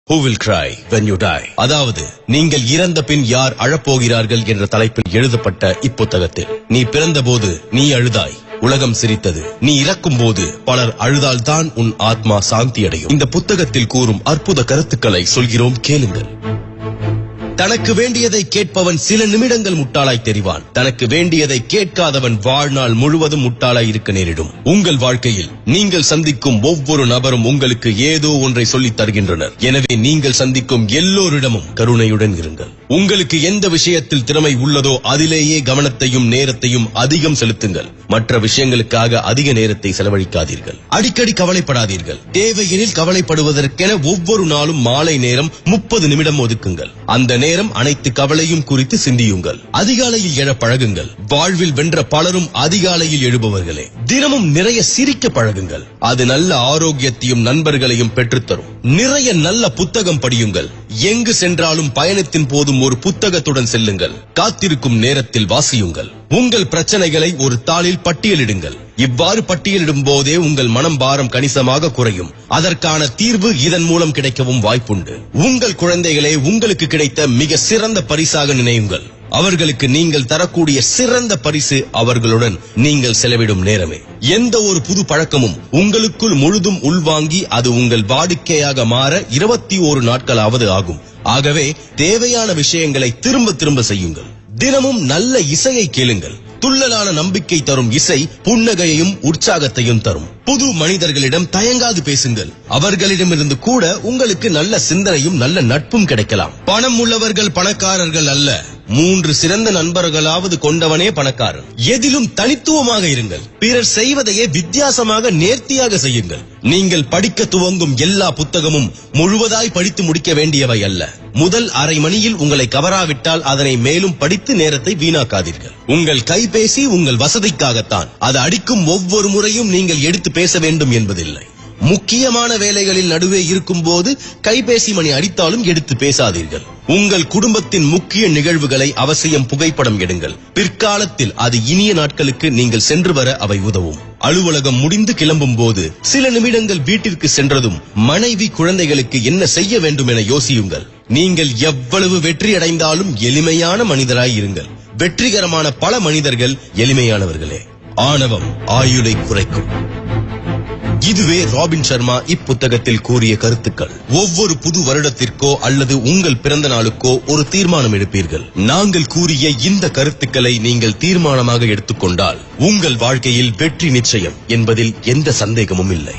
Who will cry when you die? அதாவது நீங்கள் இறந்த பின் யார் அழப்போகிறார்கள் என்ற தலைப்பில் எழுதப்பட்ட இப்புத்தகத்தில் நீ பிறந்தபோது நீ அழுதாய், உலகம் சிரித்தது. நீ இறக்கும் போது பலர் அழுதால்தான் உன் ஆத்மா சாந்தி அடையும். இந்த புத்தகத்தில் கூறும் அற்புத கருத்துக்களை சொல்கிறோம், கேளுங்கள். தனக்கு வேண்டியதை கேட்பவன் சில நிமிடங்கள் முட்டாளாய் தெரிவான். தனக்கு வேண்டியதை கேட்காதவன் வாழ்நாள் முழுவதும் முட்டாளாய் இருக்க நேரிடும். உங்கள் வாழ்க்கையில் நீங்கள் சந்திக்கும் ஒவ்வொரு நபரும் உங்களுக்கு ஏதோ ஒன்றை சொல்லித் தருகின்றனர். எனவே நீங்கள் சந்திக்கும் எல்லோரிடமும் கருணையுடன் இருங்கள். உங்களுக்கு எந்த விஷயத்தில் திறமை உள்ளதோ அதிலேயே கவனத்தையும் நேரத்தையும் அதிகம் செலுத்துங்கள். மற்ற விஷயங்களுக்காக அதிக நேரத்தை செலவழிக்காதீர்கள். அடிக்கடி கவலைப்படாதீர்கள். தேவையெனில் கவலைப்படுவதற்கென ஒவ்வொரு நாளும் மாலை நேரம் 30 நிமிடம் ஒதுக்குங்கள். அந்த நேரம் அனைத்து கவலையும் குறித்து சிந்தியுங்கள். அதிகாலையில் எழ பழகுங்கள். வாழ்வில் வென்ற பலரும் அதிகாலையில் எழுபவர்களே. தினமும் நிறைய சிரிக்க பழகுங்கள். அது நல்ல ஆரோக்கியத்தையும் நண்பர்களையும் பெற்றுத்தரும். நிறைய நல்ல புத்தகம் படியுங்கள். எங்கு சென்றாலும் பயணத்தின் போதும் ஒரு புத்தகத்துடன் செல்லுங்கள். காத்திருக்கும் நேரத்தில் வாசியுங்கள். உங்கள் பிரச்சனைகளை ஒரு தாளில் பட்டியலிடுங்கள். இவ்வாறு பட்டியலிடும் போதே உங்கள் மனம் பாரம் கணிசமாக குறையும். அதற்கான தீர்வு இதன் மூலம் கிடைக்கவும் வாய்ப்புண்டு. உங்கள் குழந்தைகளே உங்களுக்கு கிடைத்த மிக சிறந்த பரிசாக நினையுங்கள். அவர்களுக்கு நீங்கள் தரக்கூடிய சிறந்த பரிசு அவர்களுடன் நீங்கள் செலவிடும் நேரமே. எந்த ஒரு புது பழக்கமும் உங்களுக்குள் முழுதும் உள்வாங்கி அது உங்கள் வாடிக்கையாக மாற 21 நாட்களாவது ஆகும். ஆகவே தேவையான விஷயங்களை திரும்ப திரும்ப செய்யுங்கள். தினமும் நல்ல இசையை கேளுங்கள். துள்ளலான நம்பிக்கை தரும் இசை புன்னகையையும் உற்சாகத்தையும் தரும். புது மனிதர்களிடம் தயங்காது பேசுங்கள். அவர்களிடமிருந்து கூட உங்களுக்கு நல்ல சிந்தனையும் நல்ல நட்பும் கிடைக்கலாம். பணம் உள்ளவர்கள் பணக்காரர்கள் அல்ல, 3 சிறந்த நண்பர்களாவது கொண்டவனே பணக்காரன். எதிலும் தனித்துவமாக இருங்கள். பிறர் செய்வதையே வித்தியாசமாக நேர்த்தியாக செய்யுங்கள். நீங்கள் படிக்க துவங்கும் எல்லா புத்தகமும் முழுவதாய் படித்து முடிக்க வேண்டியவை அல்ல. முதல் அரை மணியில் உங்களை கவராவிட்டால் அதனை மேலும் படித்து நேரத்தை வீணாக்காதீர்கள். உங்கள் கைபேசி உங்கள் வசதிக்காகத்தான். அது அடிக்கும் ஒவ்வொரு முறையும் நீங்கள் எடுத்து பேச வேண்டும் என்பதில்லை. முக்கியமான வேலைகளில் நடுவே இருக்கும் போது கைபேசி மணி அடித்தாலும் எடுத்து பேசாதீர்கள். உங்கள் குடும்பத்தின் முக்கிய நிகழ்வுகளை அவசியம் புகைப்படம் எடுங்கள். பிற்காலத்தில் அது இனிய நாட்களுக்கு நீங்கள் சென்று வர அவை உதவும். அலுவலகம் முடிந்து கிளம்பும் போது சில நிமிடங்கள் வீட்டிற்கு சென்றதும் மனைவி குழந்தைகளுக்கு என்ன செய்ய வேண்டும் என யோசியுங்கள். நீங்கள் எவ்வளவு வெற்றி அடைந்தாலும் எளிமையான மனிதராய் இருங்கள். வெற்றிகரமான பல மனிதர்கள் எளிமையானவர்களே. ஆணவம் ஆயுளை குறைக்கும். இதுவே ராபின் சர்மா இப்புத்தகத்தில் கூறிய கருத்துக்கள். ஒவ்வொரு புது வருடத்திற்கோ அல்லது உங்கள் பிறந்த நாளுக்கோ ஒரு தீர்மானம் எடுப்பீர்கள். நாங்கள் கூறிய இந்த கருத்துக்களை நீங்கள் தீர்மானமாக எடுத்துக்கொண்டால் உங்கள் வாழ்க்கையில் வெற்றி நிச்சயம் என்பதில் எந்த சந்தேகமும் இல்லை.